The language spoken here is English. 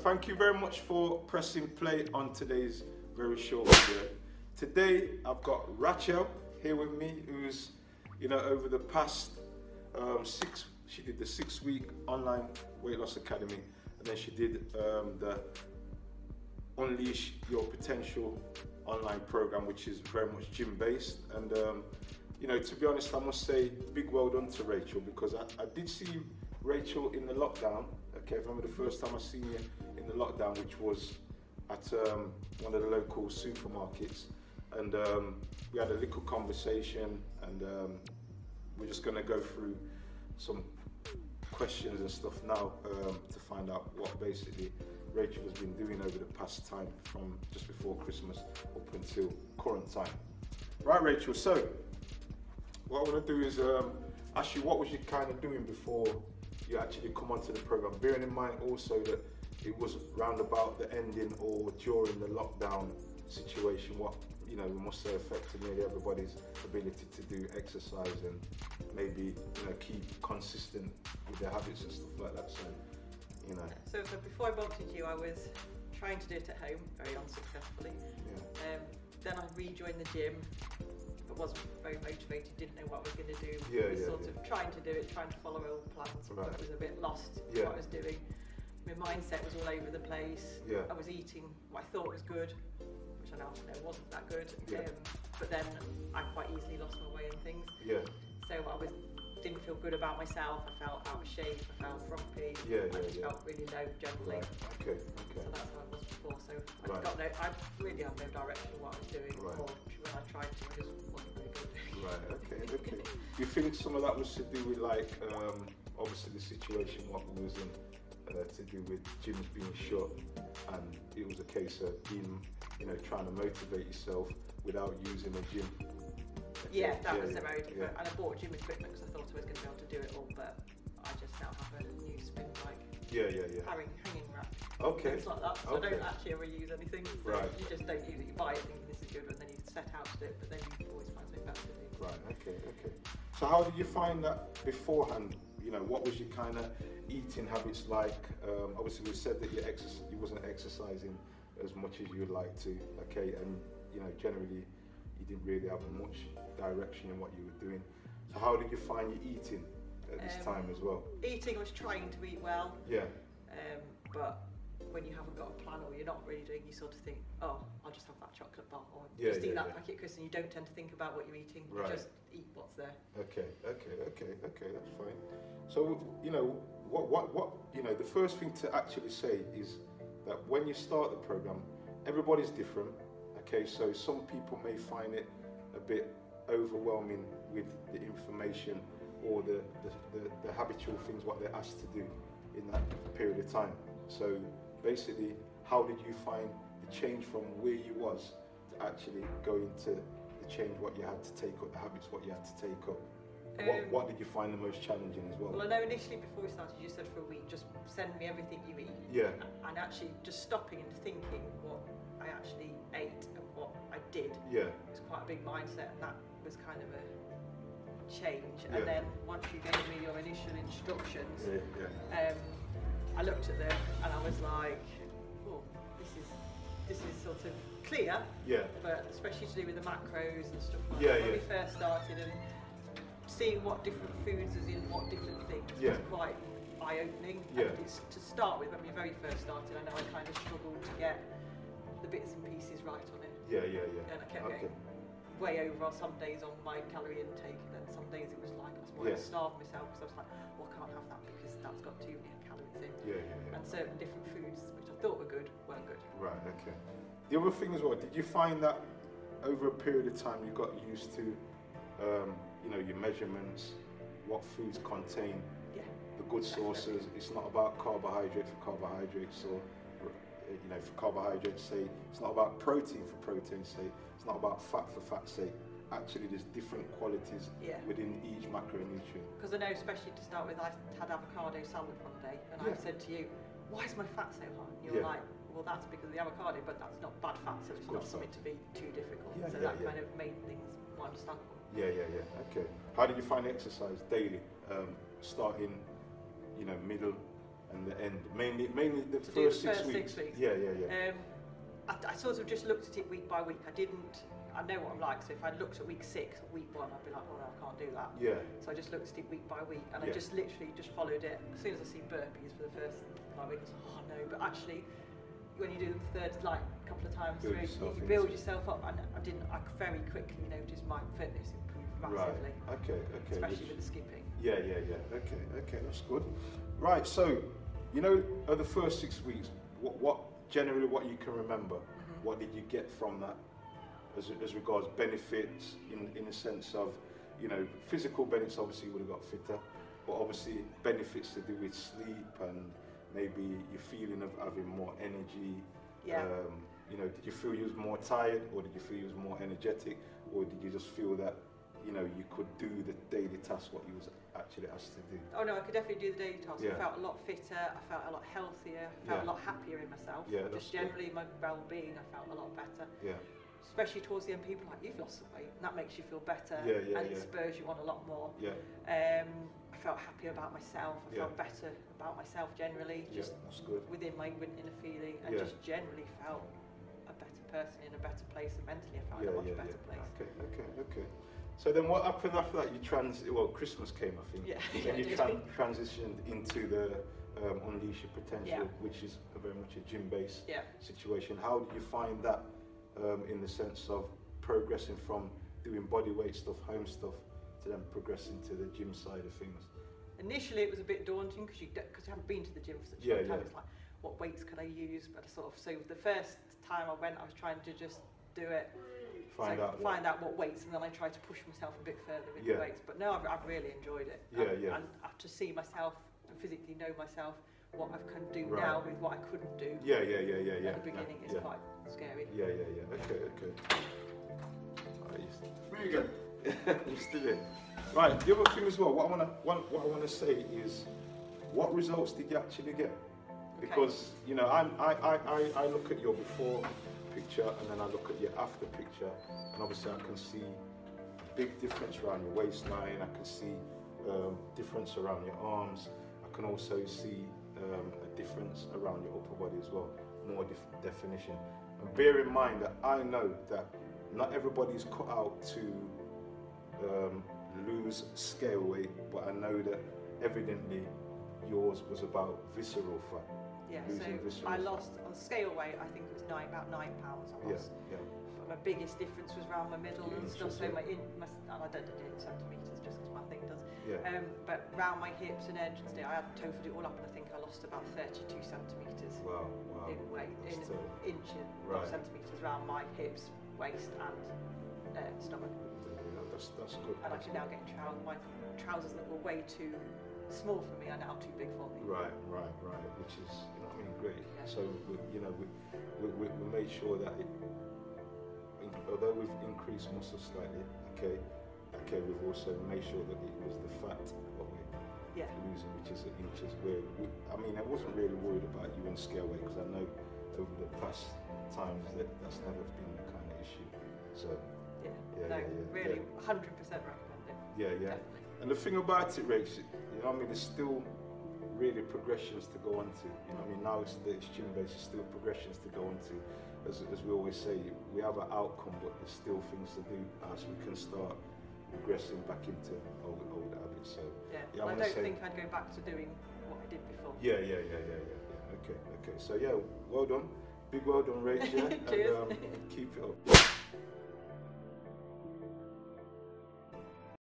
thank you very much for pressing play on today's very short video. Today I've got Rachel here with me, who's, over the past she did the 6-week online weight loss academy, and then she did the Unleash Your Potential online program, which is very much gym based. And to be honest, I must say big well done to Rachel, because I did see Rachel in the lockdown. Okay, I remember the first time I seen you in the lockdown, which was at one of the local supermarkets, and we had a little conversation, and we're just going to go through some questions and stuff now to find out what basically Rachel has been doing over the past time, from just before Christmas up until current time. Right, Rachel, so what I want to do is ask you, what was you kind of doing before you actually come onto the program, bearing in mind also that it was round about the ending or during the lockdown situation, what must have affected nearly everybody's ability to do exercise and maybe keep consistent with their habits and stuff like that. So So before I bumped into you, I was trying to do it at home, very unsuccessfully. Yeah. Then I rejoined the gym, but wasn't very motivated, didn't know what I was going to do. Was of trying to do it, trying to follow old plans, Right. but was a bit lost in what I was doing. My mindset was all over the place. Yeah. I was eating what I thought was good, which I now know wasn't that good. Yeah. But then I quite easily lost my way in things. Yeah. So didn't feel good about myself. I felt out of shape. I felt frumpy. Yeah, I just felt really low generally. Right. Okay. So that's how I was before. So Right. I really had no direction of what I was doing. Right. Or when I tried to, I just wasn't very good. Right. Okay. Do you think some of that was to do with obviously the situation what we was in, to do with gyms being shut, and it was a case of being, trying to motivate yourself without using a gym? Yeah, that was very different. And I bought gym equipment because I thought I was going to be able to do it all, but I just now have a new spin bike. Hanging rack. Okay. Things like that. So I don't actually ever use anything. So Right. You just don't use it. You buy it thinking this is good, and then you set out to do it, but then you always find something better to do. Right. Okay. So how did you find that beforehand? What was your kind of eating habits like? Obviously, we said that you wasn't exercising as much as you would like to. Okay, and generally you didn't really have much direction in what you were doing. So how did you find your eating at this time as well? Eating, I was trying to eat well. Yeah. But when you haven't got a plan, or you're not really doing, you sort of think, oh, I'll just have that chocolate bar, or just eat that packet of crisps, and you don't tend to think about what you're eating. Right. You just eat what's there. Okay, that's fine. So, what the first thing to actually say is that when you start the program, everybody's different. Okay, so some people may find it a bit overwhelming with the information or the habitual things what they're asked to do in that period of time. So basically, how did you find the change from where you was to actually going to the change what you had to take up, the habits what you had to take up? What did you find the most challenging as well? Well, I know initially before we started, you said for a week, just send me everything you eat. Yeah. And actually just stopping and thinking what I actually ate and what I did. Yeah. It was quite a big mindset, and that was kind of a change. Yeah. And then once you gave me your initial instructions, Yeah. I looked at them and I was like, oh, this is sort of clear. Yeah. But especially to do with the macros and stuff like Yeah, that. When yeah. we first started, and seeing what different foods is in what different things Yeah. was quite eye-opening. Yeah. And it's, to start with, when we very first started, I know I kind of struggled to get the bits and pieces right on it. Yeah. And I kept going way over some days on my calorie intake, and then some days it was like I wanted to starve myself, because I was like, well, I can't have that because that's got too many calories in. Yeah. And certain different foods, which I thought were good, weren't good. Right, okay. The other thing as well, did you find that over a period of time you got used to, your measurements, what foods contain the good sources? It's not about carbohydrate for carbohydrates, or for carbohydrates' sake. It's not about protein for protein's sake. It's not about fat for fat's sake. Actually, there's different qualities within each macronutrient. Because I know, especially to start with, I had avocado salad one day, and I said to you, why is my fat so high? And you were like, well, that's because of the avocado, but that's not bad fat, so it's not something to be too difficult. So that kind of made things more understandable. Yeah. Okay. How did you find exercise daily? Starting, middle, and the end? Mainly the To first do the 6 weeks. 6 weeks. Yeah, yeah, yeah. I sort of just looked at it week by week. I know what I'm like, so if I looked at week 6 or week 1, I'd be like, oh no, I can't do that. Yeah. So I just looked at it week by week, and I just literally just followed it. As soon as I see burpees for the first 5 weeks, I was like, oh no, but actually, when you do the third, like a couple of times through, you build yourself up, and I very quickly noticed my fitness improve massively. Right. Okay. Especially with the skipping. Yeah. Okay, that's good. Right. So, you know, of the first 6 weeks, what generally what you can remember, what did you get from that, as regards benefits in the sense of, you know, physical benefits? Obviously, you would have got fitter, but obviously benefits to do with sleep and maybe your feeling of having more energy. Yeah. You know, did you feel you was more tired, or did you feel you was more energetic, or did you just feel that, you know, you could do the daily task what you was actually asked to do? Oh no, I could definitely do the daily tasks. Yeah. I felt a lot fitter, I felt a lot healthier, I felt a lot happier in myself. Yeah, just generally my well-being, I felt a lot better. Yeah. Especially towards the end, people are like, you've lost some weight, and that makes you feel better, and it spurs you on a lot more. Yeah. I felt happier about myself, I felt better about myself generally, just that's good. within my inner feeling, and just generally felt a better person, in a better place, and mentally I felt in a much better place. Okay. So then what happened after that? Well, Christmas came, I think. Yeah. Then you transitioned into the Unleash Your Potential, which is very much a gym-based situation. How did you find that in the sense of progressing from doing body weight stuff, home stuff, to then progressing to the gym side of things? Initially it was a bit daunting because you haven't been to the gym for such a long time. It's like, what weights can I use? But so the first time I went, I was trying to just do it, find out what weights, and then I tried to push myself a bit further with the weights. But no, I've really enjoyed it. And to see myself and physically know myself, what I can do now with what I couldn't do. Yeah. At the beginning, it's quite scary. Yeah. Okay. Very good. Just did it. Right. The other thing as well, what I wanna say is, what results did you actually get? Because you know, I look at your before picture and then I look at your after picture, and obviously I can see a big difference around your waistline. I can see difference around your arms. I can also see a difference around your upper body as well, more definition. And bear in mind that I know that not everybody's cut out to lose scale weight, but I know that evidently yours was about visceral fat. Yeah, so I lost, on scale weight, I think it was about 9 pounds I lost. Yeah. But my biggest difference was around my middle and stuff, so and I don't do it in centimetres just because my thing does. Yeah. But around my hips and edge and stuff, I had totaled it all up, and I think I lost about 32 centimetres in weight, in inches, not centimetres, around my hips, waist and stomach. That's good. And I can now get my trousers that were way too small for me are now too big for me. Right. Which is, you know what I mean, great. Yeah. So we made sure that although we've increased muscle slightly, okay, we've also made sure that it was the fat what we're losing, which is where I wasn't really worried about you in scale weight, because I know over the past times that's never been the kind of issue. So really 100% recommend it. Yeah. Definitely. And the thing about it, Rach, you know what I mean, there's still really progressions to go on to. You know what I mean, now it's gym based, there's still progressions to go on to. As we always say, we have an outcome, but there's still things to do as we can start progressing back into old habits. So I don't think I'd go back to doing what I did before. Yeah. Okay. So well done. Big well done, Rach. Cheers. And keep it up.